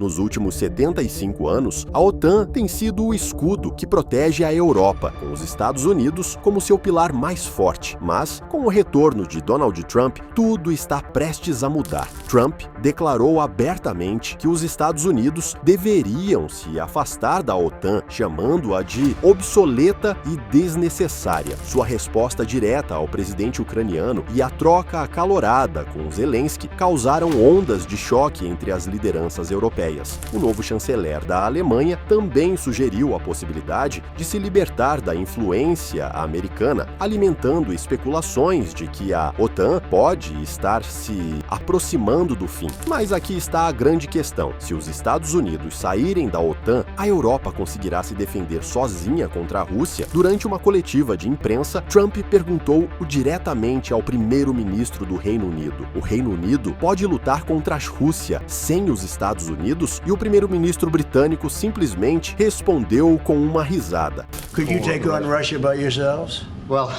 Nos últimos 75 anos, a OTAN tem sido o escudo que protege a Europa, com os Estados Unidos como seu pilar mais forte. Mas, com o retorno de Donald Trump, tudo está prestes a mudar. Trump declarou abertamente que os Estados Unidos deveriam se afastar da OTAN, chamando-a de obsoleta e desnecessária. Sua resposta direta ao presidente ucraniano e a troca acalorada com Zelensky causaram ondas de choque entre as lideranças europeias. O novo chanceler da Alemanha também sugeriu a possibilidade de se libertar da influência americana, alimentando especulações de que a OTAN pode estar se aproximando do fim. Mas aqui está a grande questão: se os Estados Unidos saírem da OTAN, a Europa conseguirá se defender sozinha contra a Rússia? Durante uma coletiva de imprensa, Trump perguntou diretamente ao primeiro-ministro do Reino Unido: o Reino Unido pode lutar contra a Rússia sem os Estados Unidos? E o primeiro-ministro britânico simplesmente respondeu com uma risada. Could you take on Russia by yourselves? Well,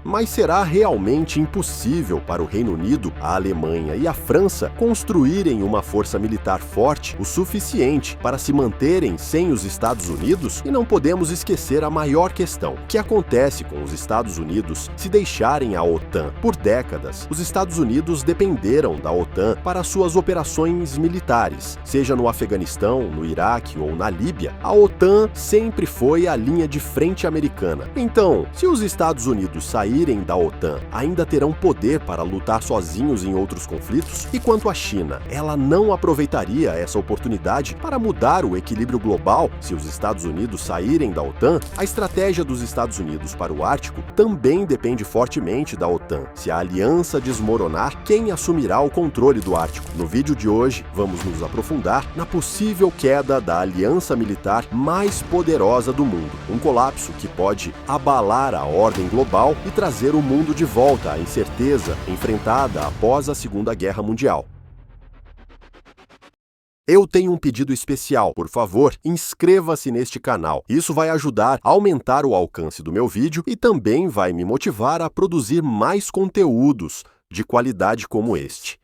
Mas será realmente impossível para o Reino Unido, a Alemanha e a França construírem uma força militar forte o suficiente para se manterem sem os Estados Unidos? E não podemos esquecer a maior questão: o que acontece com os Estados Unidos se deixarem a OTAN? Por décadas, os Estados Unidos dependeram da OTAN para suas operações militares. Seja no Afeganistão, no Iraque ou na Líbia, a OTAN sempre foi a linha de frente americana. Então, se os Estados Unidos saírem da OTAN, ainda terão poder para lutar sozinhos em outros conflitos? E quanto à China, ela não aproveitaria essa oportunidade para mudar o equilíbrio global se os Estados Unidos saírem da OTAN? A estratégia dos Estados Unidos para o Ártico também depende fortemente da OTAN. Se a aliança desmoronar, quem assumirá o controle do Ártico? No vídeo de hoje, vamos nos aprofundar na possível queda da aliança militar mais poderosa do mundo. Um colapso que pode abalar a ordem global e trazer o mundo de volta à incerteza enfrentada após a Segunda Guerra Mundial. Eu tenho um pedido especial. Por favor, inscreva-se neste canal. Isso vai ajudar a aumentar o alcance do meu vídeo e também vai me motivar a produzir mais conteúdos de qualidade como este.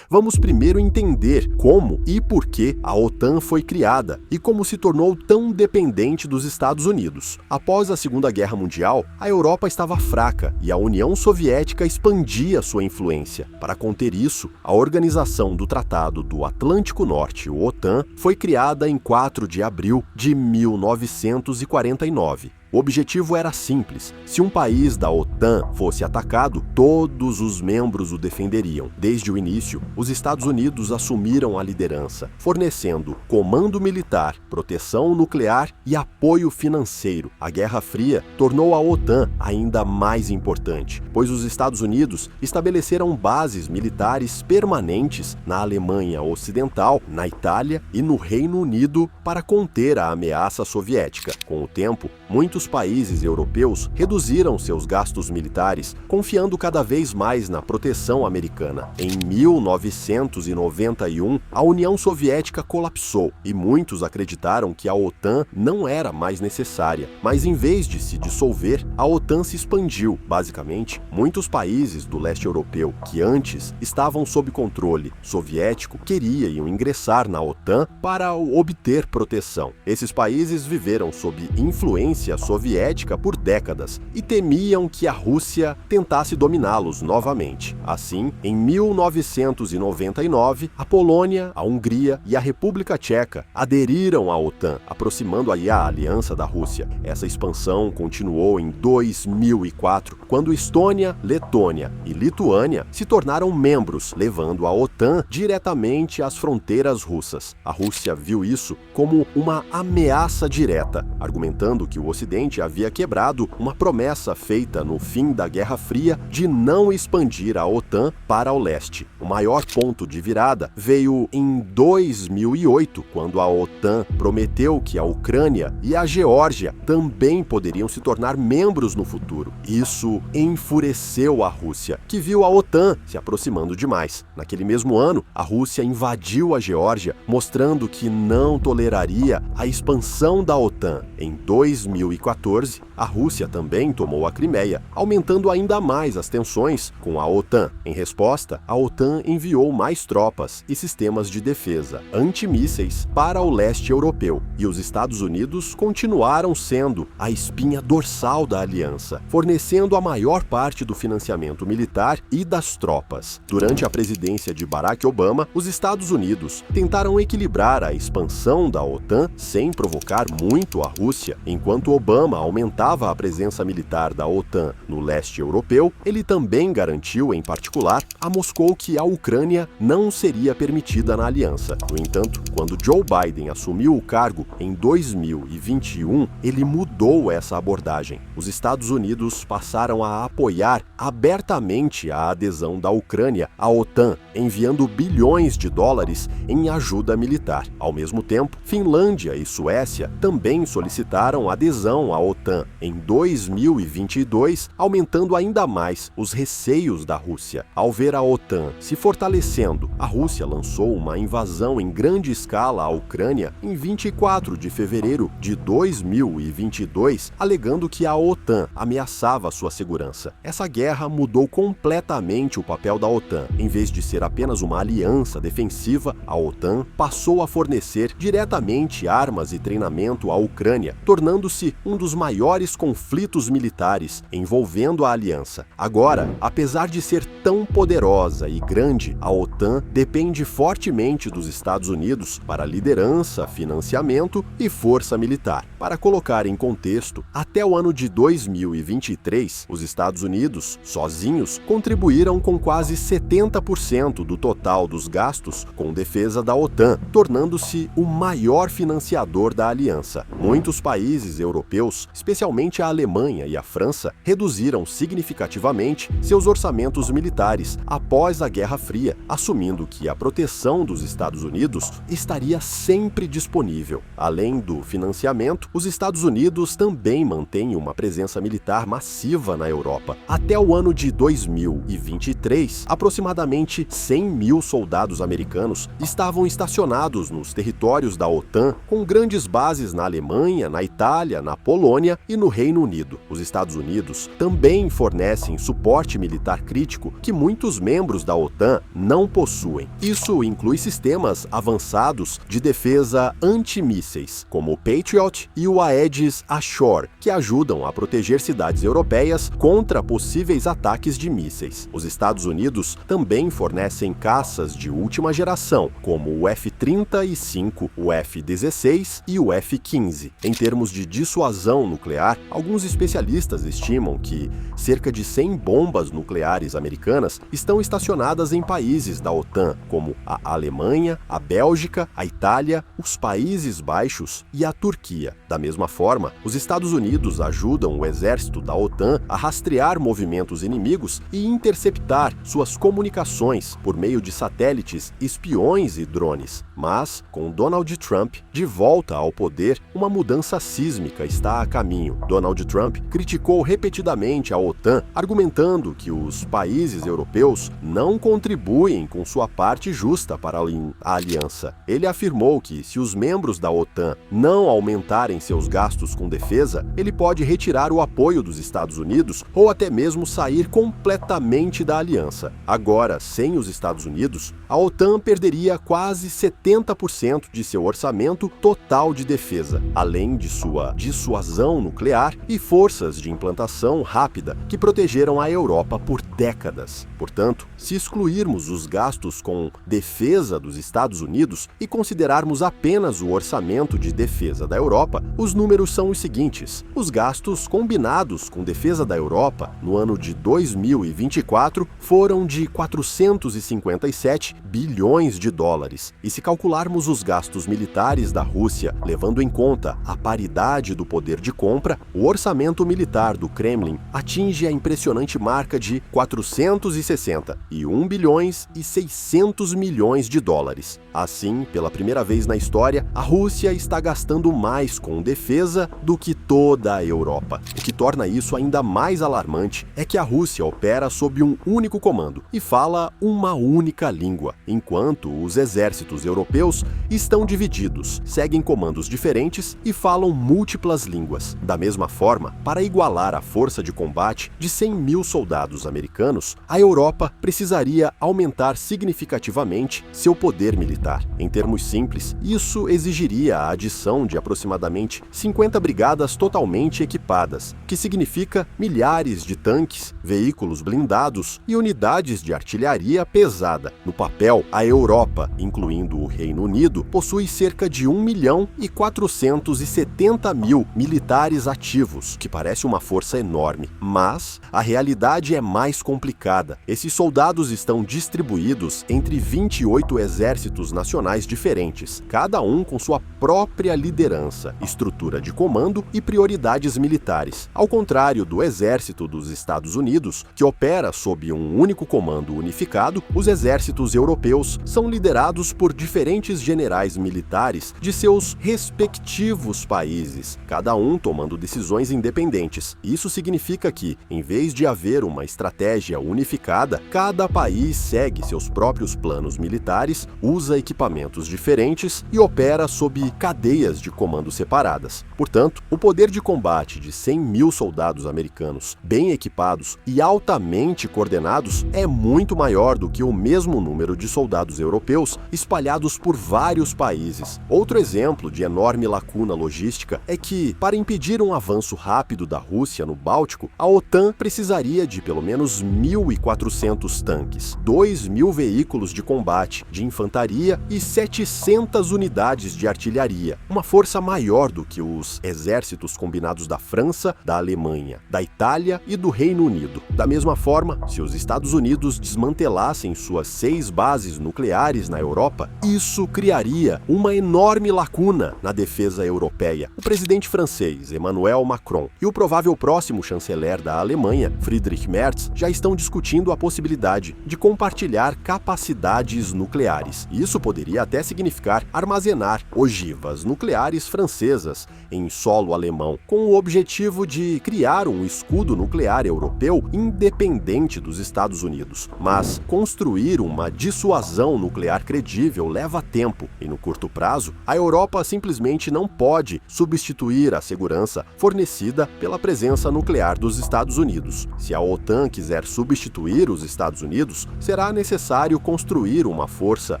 Vamos primeiro entender como e por que a OTAN foi criada e como se tornou tão dependente dos Estados Unidos. Após a Segunda Guerra Mundial, a Europa estava fraca e a União Soviética expandia sua influência. Para conter isso, a Organização do Tratado do Atlântico Norte, o OTAN, foi criada em 4 de abril de 1949. O objetivo era simples: se um país da OTAN fosse atacado, todos os membros o defenderiam. Desde o início, os Estados Unidos assumiram a liderança, fornecendo comando militar, proteção nuclear e apoio financeiro. A Guerra Fria tornou a OTAN ainda mais importante, pois os Estados Unidos estabeleceram bases militares permanentes na Alemanha Ocidental, na Itália e no Reino Unido para conter a ameaça soviética. Com o tempo, muitos países europeus reduziram seus gastos militares, confiando cada vez mais na proteção americana. Em 1991, a União Soviética colapsou e muitos acreditaram que a OTAN não era mais necessária. Mas em vez de se dissolver, a OTAN se expandiu. Basicamente, muitos países do leste europeu que antes estavam sob controle soviético queriam ingressar na OTAN para obter proteção. Esses países viveram sob influência soviética por décadas e temiam que a Rússia tentasse dominá-los novamente. Assim, em 1999, a Polônia, a Hungria e a República Tcheca aderiram à OTAN, aproximando aí a aliança da Rússia. Essa expansão continuou em 2004, quando Estônia, Letônia e Lituânia se tornaram membros, levando a OTAN diretamente às fronteiras russas. A Rússia viu isso como uma ameaça direta, argumentando que o Ocidente havia quebrado uma promessa feita no fim da Guerra Fria de não expandir a OTAN para o leste. O maior ponto de virada veio em 2008, quando a OTAN prometeu que a Ucrânia e a Geórgia também poderiam se tornar membros no futuro. Isso enfureceu a Rússia, que viu a OTAN se aproximando demais. Naquele mesmo ano, a Rússia invadiu a Geórgia, mostrando que não toleraria a expansão da OTAN. Em 2014, 2014, a Rússia também tomou a Crimeia, aumentando ainda mais as tensões com a OTAN. Em resposta, a OTAN enviou mais tropas e sistemas de defesa antimísseis para o leste europeu, e os Estados Unidos continuaram sendo a espinha dorsal da aliança, fornecendo a maior parte do financiamento militar e das tropas. Durante a presidência de Barack Obama, os Estados Unidos tentaram equilibrar a expansão da OTAN sem provocar muito a Rússia. Enquanto Obama aumentava a presença militar da OTAN no leste europeu, ele também garantiu, em particular, a Moscou que a Ucrânia não seria permitida na aliança. No entanto, quando Joe Biden assumiu o cargo em 2021, ele mudou essa abordagem. Os Estados Unidos passaram a apoiar abertamente a adesão da Ucrânia à OTAN, enviando bilhões de dólares em ajuda militar. Ao mesmo tempo, Finlândia e Suécia também solicitaram adesão à OTAN em 2022, aumentando ainda mais os receios da Rússia. Ao ver a OTAN se fortalecendo, a Rússia lançou uma invasão em grande escala à Ucrânia em 24 de fevereiro de 2022, alegando que a OTAN ameaçava sua segurança. Essa guerra mudou completamente o papel da OTAN. Em vez de ser apenas uma aliança defensiva, a OTAN passou a fornecer diretamente armas e treinamento à Ucrânia, tornando-se um dos maiores conflitos militares envolvendo a aliança. Agora, apesar de ser tão poderosa e grande, a OTAN depende fortemente dos Estados Unidos para liderança, financiamento e força militar. Para colocar em contexto, até o ano de 2023, os Estados Unidos, sozinhos, contribuíram com quase 70% do total dos gastos com defesa da OTAN, tornando-se o maior financiador da aliança. Muitos países europeus, especialmente a Alemanha e a França, reduziram significativamente seus orçamentos militares após a Guerra Fria, assumindo que a proteção dos Estados Unidos estaria sempre disponível. Além do financiamento, os Estados Unidos também mantêm uma presença militar massiva na Europa. Até o ano de 2023, aproximadamente 100 mil soldados americanos estavam estacionados nos territórios da OTAN, com grandes bases na Alemanha, na Itália, na Polônia e no Reino Unido. Os Estados Unidos também fornecem suporte militar crítico que muitos membros da OTAN não possuem. Isso inclui sistemas avançados de defesa antimísseis, como o Patriot e o Aegis Ashore, que ajudam a proteger cidades europeias contra possíveis ataques de mísseis. Os Estados Unidos também fornecem caças de última geração, como o F-35, o F-16 e o F-15. Em termos de dissuasão nuclear, alguns especialistas estimam que cerca de 100 bombas nucleares americanas estão estacionadas em países da OTAN, como a Alemanha, a Bélgica, a Itália, os Países Baixos e a Turquia. Da mesma forma, os Estados Unidos ajudam o exército da OTAN a rastrear movimentos inimigos e interceptar suas comunicações por meio de satélites, espiões e drones. Mas, com Donald Trump de volta ao poder, uma mudança sísmica está a caminho. Donald Trump criticou repetidamente a OTAN, argumentando que os países europeus não contribuem com sua parte justa para a aliança. Ele afirmou que, se os membros da OTAN não aumentarem seus gastos com defesa, ele pode retirar o apoio dos Estados Unidos ou até mesmo sair completamente da aliança. Agora, sem os Estados Unidos, a OTAN perderia quase 70% de seu orçamento total de defesa, além de sua dissuasão nuclear e forças de implantação rápida que protegeram a Europa por décadas. Portanto, se excluirmos os gastos com defesa dos Estados Unidos e considerarmos apenas o orçamento de defesa da Europa, os números são os seguintes. Os gastos combinados com defesa da Europa no ano de 2024 foram de 457 bilhões de dólares. E se calcularmos os gastos militares da Rússia, levando em conta a paridade do poder de compra, o orçamento militar do Kremlin atinge a impressionante marca de 461 bilhões e 600 milhões de dólares. Assim, pela primeira vez na história, a Rússia está gastando mais com defesa do que toda a Europa. O que torna isso ainda mais alarmante é que a Rússia opera sob um único comando e fala uma única língua, enquanto os exércitos europeus estão divididos, seguem comandos diferentes e falam múltiplas línguas. línguas. Da mesma forma, para igualar a força de combate de 100 mil soldados americanos, a Europa precisaria aumentar significativamente seu poder militar. Em termos simples, isso exigiria a adição de aproximadamente 50 brigadas totalmente equipadas, que significa milhares de tanques, veículos blindados e unidades de artilharia pesada. No papel, a Europa, incluindo o Reino Unido, possui cerca de 1.470.000 militares ativos, que parece uma força enorme. Mas a realidade é mais complicada. Esses soldados estão distribuídos entre 28 exércitos nacionais diferentes, cada um com sua própria liderança, estrutura de comando e prioridades militares. Ao contrário do exército dos Estados Unidos, que opera sob um único comando unificado, os exércitos europeus são liderados por diferentes generais militares de seus respectivos países, cada um tomando decisões independentes. Isso significa que, em vez de haver uma estratégia unificada, cada país segue seus próprios planos militares, usa equipamentos diferentes e opera sob cadeias de comando separadas. Portanto, o poder de combate de 100 mil soldados americanos bem equipados e altamente coordenados é muito maior do que o mesmo número de soldados europeus espalhados por vários países. Outro exemplo de enorme lacuna logística é que, para impedir um avanço rápido da Rússia no Báltico, a OTAN precisaria de pelo menos 1.400 tanques, 2.000 veículos de combate, de infantaria e 700 unidades de artilharia, uma força maior do que os exércitos combinados da França, da Alemanha, da Itália e do Reino Unido. Da mesma forma, se os Estados Unidos desmantelassem suas 6 bases nucleares na Europa, isso criaria uma enorme lacuna na defesa europeia. O presidente francês, Emmanuel Macron, e o provável próximo chanceler da Alemanha, Friedrich Merz, já estão discutindo a possibilidade de compartilhar capacidades nucleares. Isso poderia até significar armazenar ogivas nucleares francesas em solo alemão, com o objetivo de criar um escudo nuclear europeu independente dos Estados Unidos. Mas construir uma dissuasão nuclear credível leva tempo e, no curto prazo, a Europa simplesmente não pode substituir a segurança fornecida pela presença nuclear dos Estados Unidos. Se a OTAN quiser substituir os Estados Unidos, será necessário construir uma força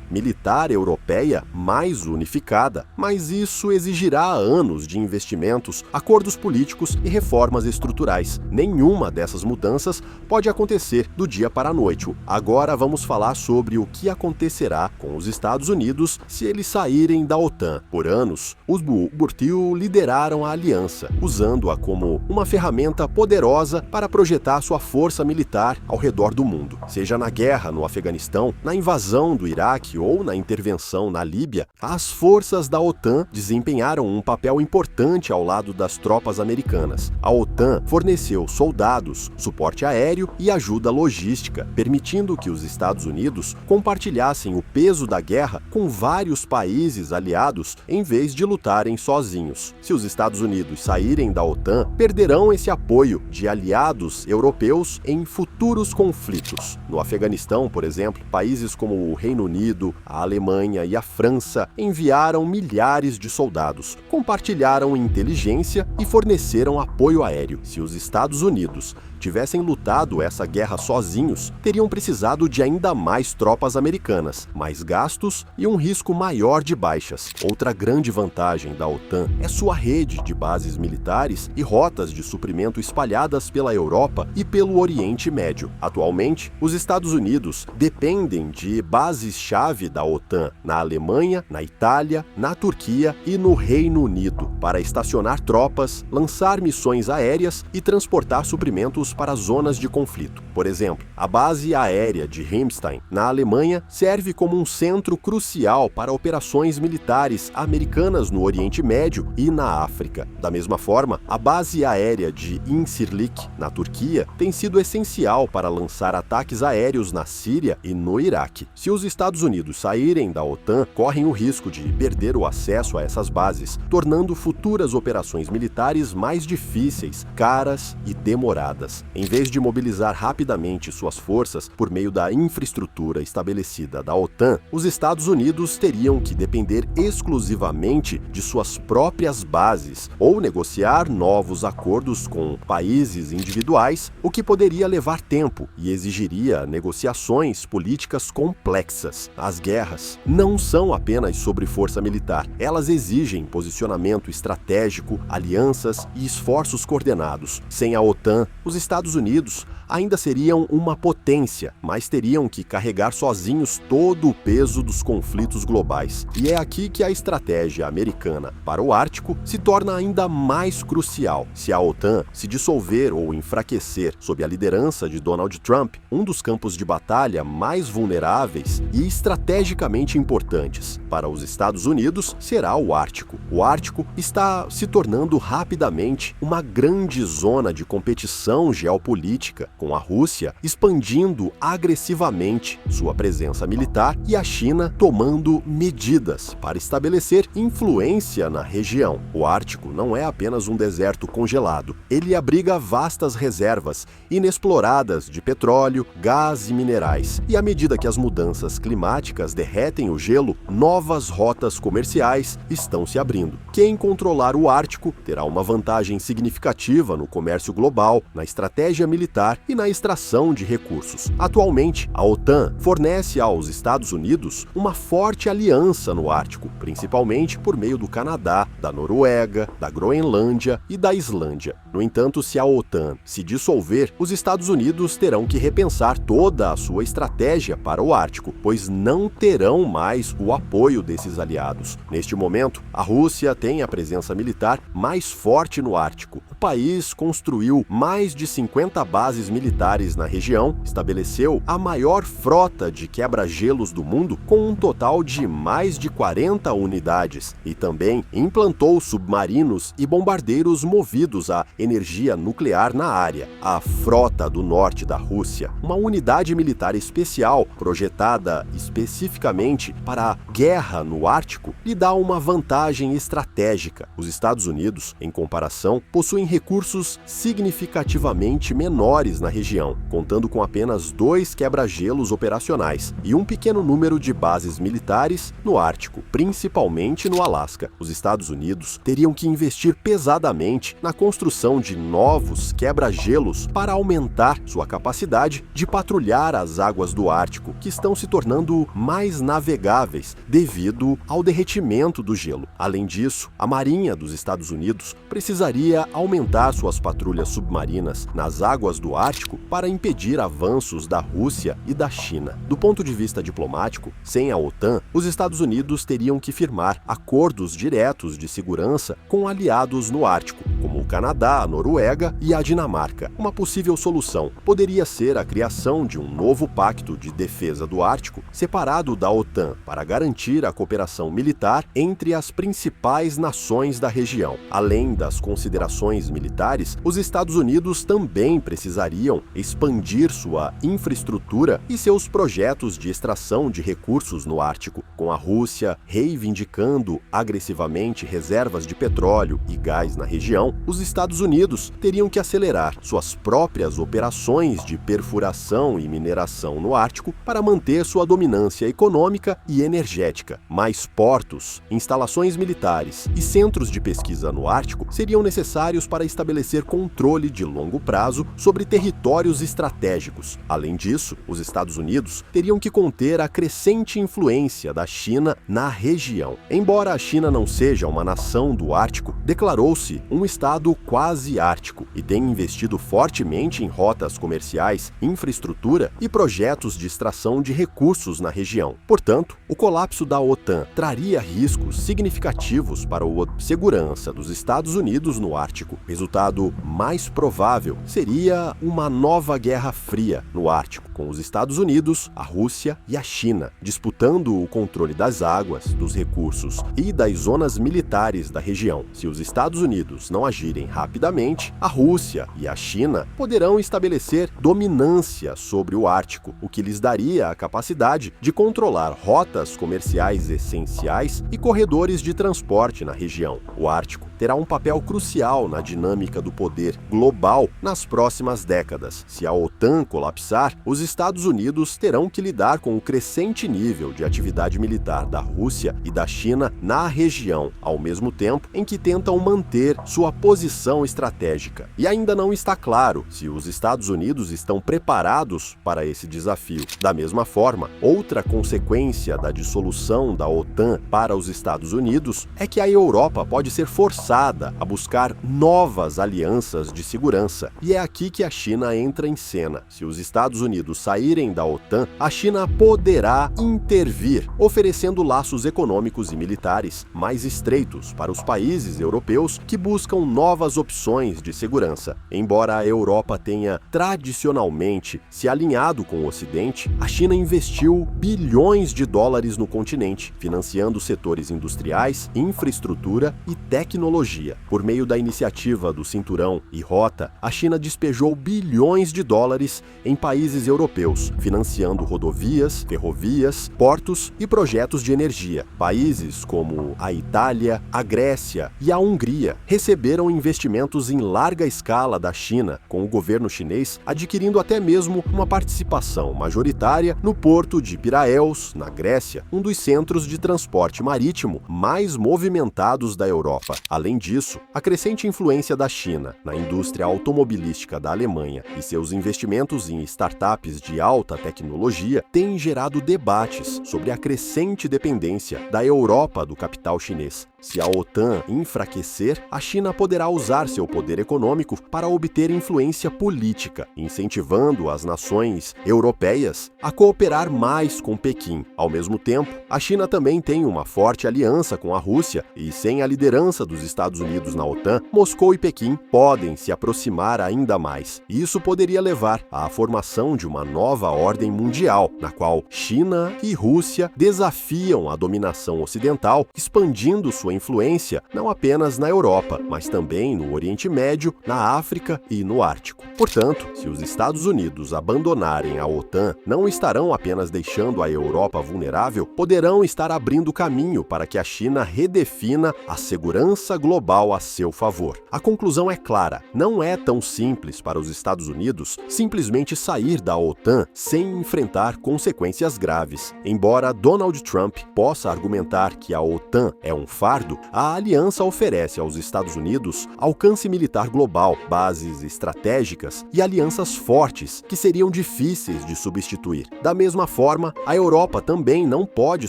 militar europeia mais unificada, mas isso exigirá anos de investimentos, acordos políticos e reformas estruturais. Nenhuma dessas mudanças pode acontecer do dia para a noite. Agora vamos falar sobre o que acontecerá com os Estados Unidos se eles saírem da OTAN. Por anos, os Burtil lideraram a aliança, usando-a como uma ferramenta poderosa para projetar sua força militar ao redor do mundo. Seja na guerra no Afeganistão, na invasão do Iraque ou na intervenção na Líbia, as forças da OTAN desempenharam um papel importante ao lado das tropas americanas. A OTAN forneceu soldados, suporte aéreo e ajuda logística, permitindo que os Estados Unidos compartilhassem o peso da guerra com vários países aliados em vez de lutarem sozinhos. Se os Estados Unidos saírem da OTAN, perderão esse apoio de aliados europeus em futuros conflitos. No Afeganistão, por exemplo, países como o Reino Unido, a Alemanha e a França enviaram milhares de soldados, compartilharam inteligência e forneceram apoio aéreo. Se os Estados Unidos tivessem lutado essa guerra sozinhos, teriam precisado de ainda mais tropas americanas, mais gastos e um risco maior de baixas. Outra grande vantagem da OTAN é sua rede de bases militares e rotas de suprimento espalhadas pela Europa e pelo Oriente Médio. Atualmente, os Estados Unidos dependem de bases-chave da OTAN na Alemanha, na Itália, na Turquia e no Reino Unido para estacionar tropas, lançar missões aéreas e transportar suprimentos para zonas de conflito. Por exemplo, a base aérea de Ramstein, na Alemanha, serve como um centro crucial para operações militares americanas no Oriente Médio e na África. Da mesma forma, a base aérea de Incirlik, na Turquia, tem sido essencial para lançar ataques aéreos na Síria e no Iraque. Se os Estados Unidos saírem da OTAN, correm o risco de perder o acesso a essas bases, tornando futuras operações militares mais difíceis, caras e demoradas. Em vez de mobilizar rapidamente suas forças por meio da infraestrutura estabelecida da OTAN, os Estados Unidos teriam que depender exclusivamente de suas próprias bases militares ou negociar novos acordos com países individuais, o que poderia levar tempo e exigiria negociações políticas complexas. As guerras não são apenas sobre força militar, elas exigem posicionamento estratégico, alianças e esforços coordenados. Sem a OTAN, os Estados Unidos ainda seriam uma potência, mas teriam que carregar sozinhos todo o peso dos conflitos globais. E é aqui que a estratégia americana para o Ártico se torna ainda mais crucial. Se a OTAN se dissolver ou enfraquecer sob a liderança de Donald Trump, um dos campos de batalha mais vulneráveis e estrategicamente importantes para os Estados Unidos será o Ártico. O Ártico está se tornando rapidamente uma grande zona de competição geopolítica, com a Rússia expandindo agressivamente sua presença militar e a China tomando medidas para estabelecer influência na região. O Ártico não é apenas um deserto congelado, ele abriga vastas reservas inexploradas de petróleo, gás e minerais. E à medida que as mudanças climáticas derretem o gelo, novas rotas comerciais estão se abrindo. Quem controlar o Ártico terá uma vantagem significativa no comércio global, na estratégia militar e na extração de recursos. Atualmente, a OTAN fornece aos Estados Unidos uma forte aliança no Ártico, principalmente por meio do Canadá, da Noruega, da Groenlândia e da Islândia. No entanto, se a OTAN se dissolver, os Estados Unidos terão que repensar toda a sua estratégia para o Ártico, pois não terão mais o apoio desses aliados. Neste momento, a Rússia tem a presença militar mais forte no Ártico. O país construiu mais de 50 bases militares na região, estabeleceu a maior frota de quebra-gelos do mundo, com um total de mais de 40 unidades, e também implantou submarinos e bombardeiros movidos a energia nuclear na área. A Frota do Norte da Rússia, uma unidade militar especial projetada especificamente para a guerra no Ártico, lhe dá uma vantagem estratégica. Os Estados Unidos, em comparação, possuem recursos significativamente menores na região, contando com apenas 2 quebra-gelos operacionais e um pequeno número de bases militares no Ártico, principalmente no Alasca. Os Estados Unidos teriam que investir pesadamente na construção de novos quebra-gelos para aumentar sua capacidade de patrulhar as águas do Ártico, que estão se tornando mais navegáveis devido ao derretimento do gelo. Além disso, a Marinha dos Estados Unidos precisaria aumentar suas patrulhas submarinas nas águas do Ártico para impedir avanços da Rússia e da China. Do ponto de vista diplomático, sem a OTAN, os Estados Unidos teriam que firmar acordos diretos de segurança com aliados no Ártico, como o Canadá, a Noruega e a Dinamarca. Uma possível solução poderia ser a criação de um novo pacto de defesa do Ártico, separado da OTAN, para garantir a cooperação militar entre as principais nações da região. Além das considerações militares, os Estados Unidos também precisariam expandir sua infraestrutura e seus projetos de extração de recursos no Ártico, com a Rússia reivindicando agressivamente reservas de petróleo e gás na região. Os Estados Unidos teriam que acelerar suas próprias operações de perfuração e mineração no Ártico para manter sua dominância econômica e energética. Mais portos, instalações militares e centros de pesquisa no Ártico seriam necessários para estabelecer controle de longo prazo sobre territórios estratégicos. Além disso, os Estados Unidos teriam que conter a crescente influência da China na região. Embora a China não seja uma nação do Ártico, declarou-se um estado quase ártico e tem investido fortemente em rotas comerciais, infraestrutura e projetos de extração de recursos na região. Portanto, o colapso da OTAN traria riscos significativos para a segurança dos Estados Unidos no Ártico. O resultado mais provável seria uma nova Guerra Fria no Ártico, com os Estados Unidos, a Rússia e a China disputando o controle das águas, dos recursos e das zonas militares da região. Se os Estados Unidos não agirem rapidamente, a Rússia e a China poderão estabelecer dominância sobre o Ártico, o que lhes daria a capacidade de controlar rotas comerciais essenciais e corredores de transporte na região. O Ártico terá um papel crucial na dinâmica do poder global nas próximas décadas. Se a OTAN colapsar, os Estados Unidos terão que lidar com o crescente nível de atividade militar da Rússia e da China na região, ao mesmo tempo em que tentam manter sua posição estratégica. E ainda não está claro se os Estados Unidos estão preparados para esse desafio. Da mesma forma, outra consequência da dissolução da OTAN para os Estados Unidos é que a Europa pode ser forçada a buscar novas alianças de segurança. E é aqui que a China entra em cena. Se os Estados Unidos saírem da OTAN, a China poderá intervir, oferecendo laços econômicos e militares mais estreitos para os países europeus que buscam novas opções de segurança. Embora a Europa tenha tradicionalmente se alinhado com o Ocidente, a China investiu bilhões de dólares no continente, financiando setores industriais, infraestrutura e tecnologia. Por meio da iniciativa do Cinturão e Rota, a China despejou bilhões de dólares em países europeus, financiando rodovias, ferrovias, portos e projetos de energia. Países como a Itália, a Grécia e a Hungria receberam investimentos em larga escala da China, com o governo chinês adquirindo até mesmo uma participação majoritária no porto de Piraeus, na Grécia, um dos centros de transporte marítimo mais movimentados da Europa. Além disso, a crescente influência da China na indústria automobilística da Alemanha e seus investimentos em startups de alta tecnologia têm gerado debates sobre a crescente dependência da Europa do capital chinês. Se a OTAN enfraquecer, a China poderá usar seu poder econômico para obter influência política, incentivando as nações europeias a cooperar mais com Pequim. Ao mesmo tempo, a China também tem uma forte aliança com a Rússia e, sem a liderança dos Estados Unidos na OTAN, Moscou e Pequim podem se aproximar ainda mais. Isso poderia levar à formação de uma nova ordem mundial, na qual China e Rússia desafiam a dominação ocidental, expandindo sua influência não apenas na Europa, mas também no Oriente Médio, na África e no Ártico. Portanto, se os Estados Unidos abandonarem a OTAN, não estarão apenas deixando a Europa vulnerável, poderão estar abrindo caminho para que a China redefina a segurança global a seu favor. A conclusão é clara: não é tão simples para os Estados Unidos simplesmente sair da OTAN sem enfrentar consequências graves. Embora Donald Trump possa argumentar que a OTAN é um fardo, a aliança oferece aos Estados Unidos alcance militar global, bases estratégicas e alianças fortes que seriam difíceis de substituir. Da mesma forma, a Europa também não pode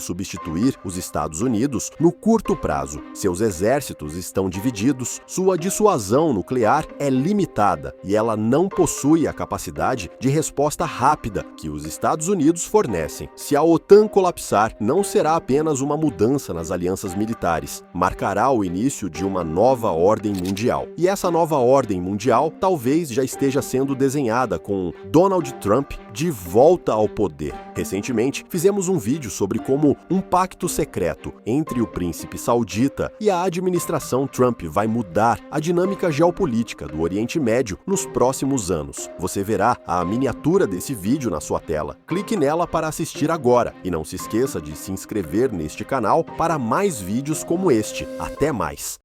substituir os Estados Unidos no curto prazo. Seus exércitos estão divididos, sua dissuasão nuclear é limitada e ela não possui a capacidade de resposta rápida que os Estados Unidos fornecem. Se a OTAN colapsar, não será apenas uma mudança nas alianças militares, marcará o início de uma nova ordem mundial. E essa nova ordem mundial talvez já esteja sendo desenhada com Donald Trump de volta ao poder. Recentemente, fizemos um vídeo sobre como um pacto secreto entre o príncipe saudita e a administração Trump vai mudar a dinâmica geopolítica do Oriente Médio nos próximos anos. Você verá a miniatura desse vídeo na sua tela. Clique nela para assistir agora e não se esqueça de se inscrever neste canal para mais vídeos como este. Até mais!